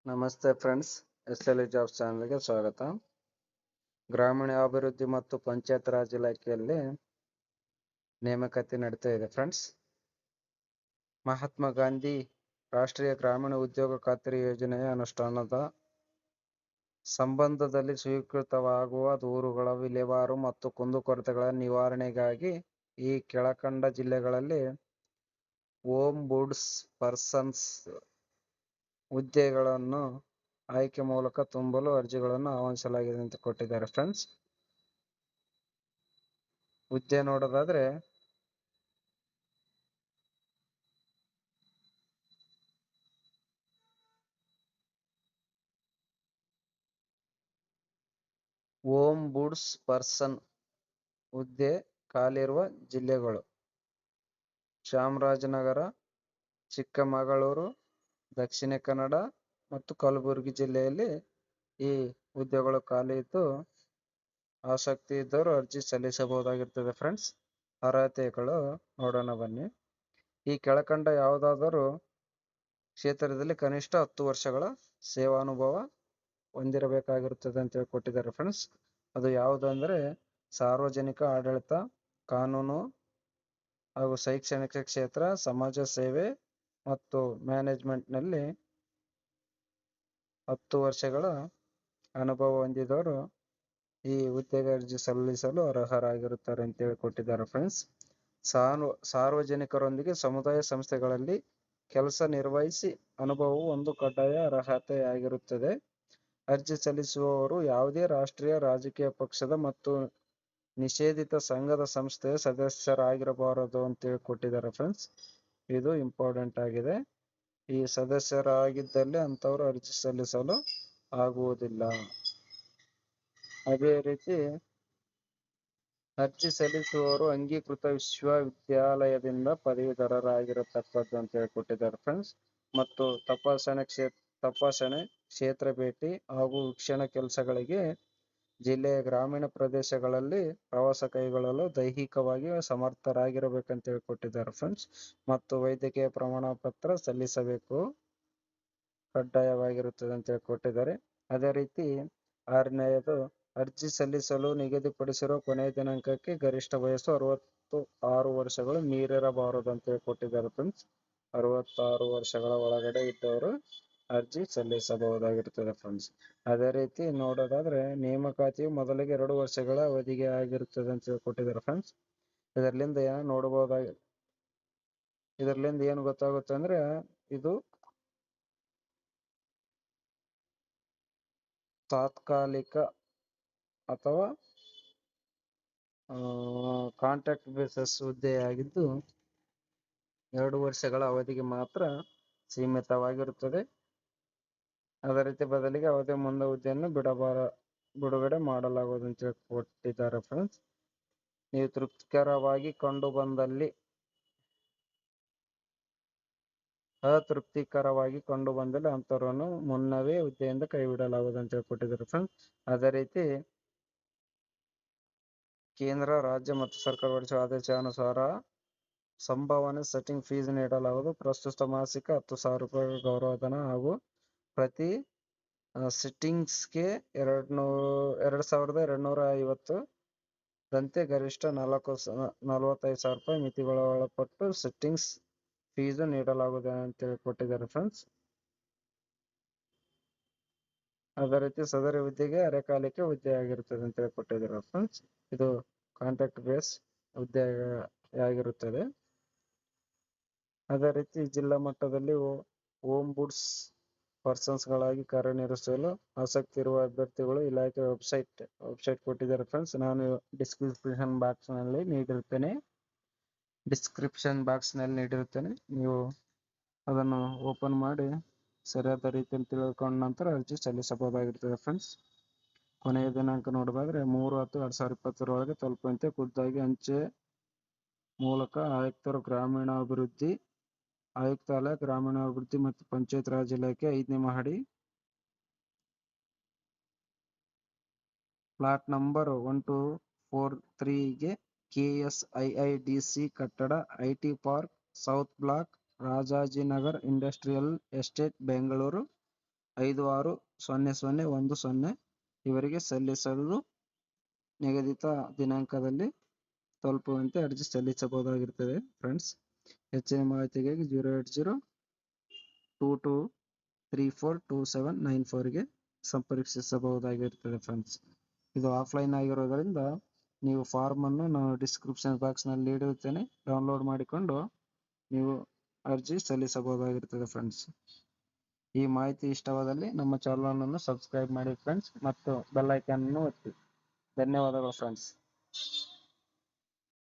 ನಮಸ್ತೆ friends, SLE jobs ಚಾನಲ್ಗೆ ಸ್ವಾಗತ. ಗ್ರಾಮೀಣಾಭಿವೃದ್ಧಿ ಮತ್ತು ಪಂಚಾಯತ್ ರಾಜ್ ಇಲಾಖೆಯಲ್ಲಿ ನೇಮಕಾತಿ ನಡೀತಾ ಇದೆ ಫ್ರೆಂಡ್ಸ್. ಮಹಾತ್ಮ ಗಾಂಧಿ ರಾಷ್ಟ್ರೀಯ ಗ್ರಾಮೀಣ ಉದ್ಯೋಗ ಖಾತ್ರಿ ಯೋಜನೆಯ ಅನುಷ್ಠಾನದ ಸಂಬಂಧದಲ್ಲಿ ಸ್ವೀಕೃತವಾಗುವ ದೂರುಗಳ ವಿಲೇವಾರು ಮತ್ತು ಕುಂದುಕೊರತೆಗಳ ನಿವಾರಣೆಗಾಗಿ ಈ ಕೆಳಕಂಡ ಜಿಲ್ಲೆಗಳಲ್ಲಿ ಓಂಬುಡ್ಸ್ ಪರ್ಸನ್ಸ್ ಹುದ್ದೆಗಳನ್ನು ಆಯ್ಕೆ ಮೂಲಕ ತುಂಬಲು ಅರ್ಜಿಗಳನ್ನು ಆಹ್ವಾನಿಸಲಾಗಿದೆ ಅಂತ ಕೊಟ್ಟಿದ್ದಾರೆ ಫ್ರೆಂಡ್ಸ್. ಹುದ್ದೆ ನೋಡೋದಾದ್ರೆ ಓಂಬುಡ್ಸ್ ಪರ್ಸನ್ ಹುದ್ದೆ ಖಾಲಿರುವ ಜಿಲ್ಲೆಗಳು: ಚಾಮರಾಜನಗರ, ಚಿಕ್ಕಮಗಳೂರು, ದಕ್ಷಿಣ ಕನ್ನಡ ಮತ್ತು ಕಲಬುರಗಿ ಜಿಲ್ಲೆಯಲ್ಲಿ ಈ ಹುದ್ದೆಗಳು ಖಾಲಿ ಇದ್ದು ಆಸಕ್ತಿ ಇದ್ದವರು ಅರ್ಜಿ ಸಲ್ಲಿಸಬಹುದಾಗಿರ್ತದೆ ಫ್ರೆಂಡ್ಸ್. ಅರ್ಹತೆಗಳು ನೋಡೋಣ ಬನ್ನಿ. ಈ ಕೆಳಕಂಡ ಯಾವುದಾದರೂ ಕ್ಷೇತ್ರದಲ್ಲಿ ಕನಿಷ್ಠ 10 ವರ್ಷಗಳ ಸೇವಾನುಭವ ಹೊಂದಿರಬೇಕಾಗಿರುತ್ತದೆ ಅಂತ ಕೊಟ್ಟಿದ್ದಾರೆ ಫ್ರೆಂಡ್ಸ್. ಅದು ಯಾವುದಂದ್ರೆ ಸಾರ್ವಜನಿಕ ಆಡಳಿತ, ಕಾನೂನು ಹಾಗೂ ಶೈಕ್ಷಣಿಕ ಕ್ಷೇತ್ರ, ಸಮಾಜ ಸೇವೆ ಮತ್ತು ಮ್ಯಾನೇಜ್ಮೆಂಟ್ನಲ್ಲಿ 10 ವರ್ಷಗಳ ಅನುಭವ ಹೊಂದಿದವರು ಈ ಹುದ್ದೆಗೆ ಅರ್ಜಿ ಸಲ್ಲಿಸಲು ಅರ್ಹರಾಗಿರುತ್ತಾರೆ ಅಂತೇಳಿ ಕೊಟ್ಟಿದ್ದಾರೆ ಫ್ರೆಂಡ್ಸ್. ಸಾರ್ವಜನಿಕರೊಂದಿಗೆ ಸಮುದಾಯ ಸಂಸ್ಥೆಗಳಲ್ಲಿ ಕೆಲಸ ನಿರ್ವಹಿಸಿ ಅನುಭವವು ಒಂದು ಕಡ್ಡಾಯ ಅರ್ಹತೆಯಾಗಿರುತ್ತದೆ. ಅರ್ಜಿ ಸಲ್ಲಿಸುವವರು ಯಾವುದೇ ರಾಷ್ಟ್ರೀಯ ರಾಜಕೀಯ ಪಕ್ಷದ ಮತ್ತು ನಿಷೇಧಿತ ಸಂಘದ ಸಂಸ್ಥೆಯ ಸದಸ್ಯರಾಗಿರಬಾರದು ಅಂತೇಳಿ ಕೊಟ್ಟಿದ್ದಾರೆ ಫ್ರೆಂಡ್ಸ್. ಇದು ಇಂಪಾರ್ಟೆಂಟ್ ಆಗಿದೆ. ಈ ಸದಸ್ಯರಾಗಿದ್ದಲ್ಲಿ ಅಂತವರು ಅರ್ಜಿ ಸಲ್ಲಿಸಲು ಆಗುವುದಿಲ್ಲ. ಅದೇ ರೀತಿ ಅರ್ಜಿ ಸಲ್ಲಿಸುವವರು ಅಂಗೀಕೃತ ವಿಶ್ವವಿದ್ಯಾಲಯದಿಂದ ಪದವೀಧರರಾಗಿರತಕ್ಕದ್ದು ಅಂತ ಹೇಳಿಕೊಟ್ಟಿದ್ದಾರೆ ಫ್ರೆಂಡ್ಸ್. ಮತ್ತು ತಪಾಸಣೆ, ಕ್ಷೇತ್ರ ಭೇಟಿ ಹಾಗೂ ವೀಕ್ಷಣಾ ಕೆಲಸಗಳಿಗೆ ಜಿಲ್ಲೆಯ ಗ್ರಾಮೀಣ ಪ್ರದೇಶಗಳಲ್ಲಿ ಪ್ರವಾಸ ಕೈಗೊಳ್ಳಲು ದೈಹಿಕವಾಗಿ ಸಮರ್ಥರಾಗಿರಬೇಕಂತ ಹೇಳಿಕೊಟ್ಟಿದ್ದಾರೆ ಫ್ರೆಂಡ್ಸ್. ಮತ್ತು ವೈದ್ಯಕೀಯ ಪ್ರಮಾಣ ಪತ್ರ ಸಲ್ಲಿಸಬೇಕು, ಕಡ್ಡಾಯವಾಗಿರುತ್ತದೆ ಅಂತ ಹೇಳಿಕೊಟ್ಟಿದ್ದಾರೆ. ಅದೇ ರೀತಿ 6ನೇಯದು, ಅರ್ಜಿ ಸಲ್ಲಿಸಲು ನಿಗದಿಪಡಿಸಿರುವ ಕೊನೆಯ ದಿನಾಂಕಕ್ಕೆ ಗರಿಷ್ಠ ವಯಸ್ಸು 66 ವರ್ಷಗಳು ಮೀರಿರಬಾರದು ಅಂತ ಹೇಳಿಕೊಟ್ಟಿದ್ದಾರೆ ಫ್ರೆಂಡ್ಸ್. 66 ವರ್ಷಗಳ ಒಳಗಡೆ ಇದ್ದವರು ಅರ್ಜಿ ಸಲ್ಲಿಸಬಹುದಾಗಿರುತ್ತದೆ ಫ್ರೆಂಡ್ಸ್. ಅದೇ ರೀತಿ ನೋಡೋದಾದ್ರೆ ನೇಮಕಾತಿಯು ಮೊದಲಿಗೆ 2 ವರ್ಷಗಳ ಅವಧಿಗೆ ಆಗಿರುತ್ತದೆ ಅಂತ ಹೇಳಿಕೊಟ್ಟಿದ್ದಾರೆ ಫ್ರೆಂಡ್ಸ್. ಇದರಿಂದ ಏನು ಗೊತ್ತಾಗುತ್ತೆ ಅಂದ್ರೆ ಇದು ತಾತ್ಕಾಲಿಕ ಅಥವಾ ಕಾಂಟ್ರಾಕ್ಟ್ ಬೇಸಸ್ ಹುದ್ದೆಯಾಗಿದ್ದು 2 ವರ್ಷಗಳ ಅವಧಿಗೆ ಮಾತ್ರ ಸೀಮಿತವಾಗಿರುತ್ತದೆ. ಅದೇ ರೀತಿ ಬದಲಿಗೆ ಯಾವುದೇ ಮುಂದೆ ಹುದ್ದೆಯನ್ನು ಬಿಡುಗಡೆ ಮಾಡಲಾಗುವುದು ಅಂತ ಕೊಟ್ಟಿದ್ದಾರೆ ಫ್ರೆಂಡ್ಸ್. ನೀವು ಅತೃಪ್ತಿಕರವಾಗಿ ಕಂಡು ಬಂದಲ್ಲಿ ಅಂತವರನ್ನು ಮುನ್ನವೇ ಹುದ್ದೆಯಿಂದ ಕೈಬಿಡಲಾಗುವುದು ಅಂತ ಕೊಟ್ಟಿದ್ದಾರೆ ಫ್ರೆಂಡ್ಸ್. ಅದೇ ರೀತಿ ಕೇಂದ್ರ, ರಾಜ್ಯ ಮತ್ತು ಸರ್ಕಾರ ಹೊರಡಿಸುವ ಆದೇಶಾನುಸಾರ ಸಂಭಾವನೆ ಸೆಟ್ಟಿಂಗ್ ಫೀಸ್ ನೀಡಲಾಗುವುದು. ಪ್ರಸ್ತುತ ಮಾಸಿಕ 10,000 ರೂಪಾಯಿ ಗೌರವಧನ ಹಾಗೂ ಪ್ರತಿ ಸಿಟ್ಟಿಂಗ್ಸ್ಗೆ 2,250 ದಂತೆ ಗರಿಷ್ಠ 45,000 ರೂಪಾಯಿ ಮಿತಿಗೊಳಪಟ್ಟು ಸಿಟ್ಟಿಂಗ್ಸ್ ಫೀಸ್ ನೀಡಲಾಗುವುದು ಅಂತ ಕೊಟ್ಟಿದ್ದಾರೆ ಫ್ರೆಂಡ್ಸ್. ಅದೇ ರೀತಿ ಸದರಿ ಹುದ್ದೆಗೆ ಅರೆಕಾಲಿಕ ಹುದ್ದೆ ಆಗಿರುತ್ತದೆ ಅಂತ ಕೊಟ್ಟಿದ್ದಾರೆ ಫ್ರೆಂಡ್ಸ್. ಇದು ಕಾಂಟ್ರಾಕ್ಟ್ ಬೇಸ್ ಹುದ್ದೆ ಆಗಿರುತ್ತದೆ. ಅದೇ ರೀತಿ ಜಿಲ್ಲಾ ಮಟ್ಟದಲ್ಲಿ ಓಂಬುಡ್ಸ್ ಪರ್ಸನ್ಸ್ಗಳಾಗಿ ಕಾರ್ಯನಿರ್ವಹಿಸಲು ಆಸಕ್ತಿ ಇರುವ ಅಭ್ಯರ್ಥಿಗಳು ಇಲಾಖೆ ವೆಬ್ಸೈಟ್ ಕೊಟ್ಟಿದ್ದಾರೆ ಫ್ರೆಂಡ್ಸ್. ನಾನು ಡಿಸ್ಕ್ರಿಪ್ಷನ್ ಬಾಕ್ಸ್ ನಲ್ಲಿ ನೀಡಿರುತ್ತೇನೆ. ನೀವು ಅದನ್ನು ಓಪನ್ ಮಾಡಿ ಸರಿಯಾದ ರೀತಿಯಲ್ಲಿ ತಿಳ್ಕೊಂಡ ನಂತರ ಅರ್ಜಿ ಸಲ್ಲಿಸಬಹುದಾಗಿರ್ತದೆ ಫ್ರೆಂಡ್ಸ್. ಕೊನೆಯ ದಿನಾಂಕ ನೋಡೋದಾದ್ರೆ 3/10/2020 ತಲುಪುವಂತೆ ಖುದ್ದಾಗಿ ಅಂಚೆ ಮೂಲಕ ಆಯುಕ್ತರು, ಆಯುಕ್ತಾಲಯ, ಗ್ರಾಮೀಣಾಭಿವೃದ್ಧಿ ಮತ್ತು ಪಂಚಾಯತ್ ರಾಜ್ ಇಲಾಖೆ, 5ನೇ ಮಹಡಿ, ಪ್ಲಾಟ್ ನಂಬರ್ 1243ಗೆ KSIIDC ಕಟ್ಟಡ, IT park, south block, Rajajinagar industrial estate, Bengaluru 560010 ಇವರಿಗೆ ಸಲ್ಲಿಸಲು ನಿಗದಿತ ದಿನಾಂಕದಲ್ಲಿ ತಲುಪುವಂತೆ ಅರ್ಜಿ ಸಲ್ಲಿಸಬಹುದಾಗಿರುತ್ತದೆ ಫ್ರೆಂಡ್ಸ್. ಹೆಚ್ಚಿನ ಮಾಹಿತಿಗಾಗಿ 08022342794ಗೆ ಸಂಪರ್ಕಿಸಬಹುದಾಗಿರುತ್ತದೆ ಫ್ರೆಂಡ್ಸ್. ಇದು ಆಫ್ಲೈನ್ ಆಗಿರೋದರಿಂದ ನೀವು ಫಾರ್ಮ್ ಅನ್ನು ನಾನು ಡಿಸ್ಕ್ರಿಪ್ಷನ್ ಬಾಕ್ಸ್ನಲ್ಲಿ ನೀಡಿರುತ್ತೇನೆ, ಡೌನ್ಲೋಡ್ ಮಾಡಿಕೊಂಡು ನೀವು ಅರ್ಜಿ ಸಲ್ಲಿಸಬಹುದಾಗಿರುತ್ತದೆ ಫ್ರೆಂಡ್ಸ್. ಈ ಮಾಹಿತಿ ಇಷ್ಟವಾದಲ್ಲಿ ನಮ್ಮ ಚಾನಲನ್ನು ಸಬ್ಸ್ಕ್ರೈಬ್ ಮಾಡಿ ಫ್ರೆಂಡ್ಸ್ ಮತ್ತು ಬೆಲ್ ಐಕಾನ್ ಅನ್ನು ಒತ್ತಿ. ಧನ್ಯವಾದಗಳು ಫ್ರೆಂಡ್ಸ್.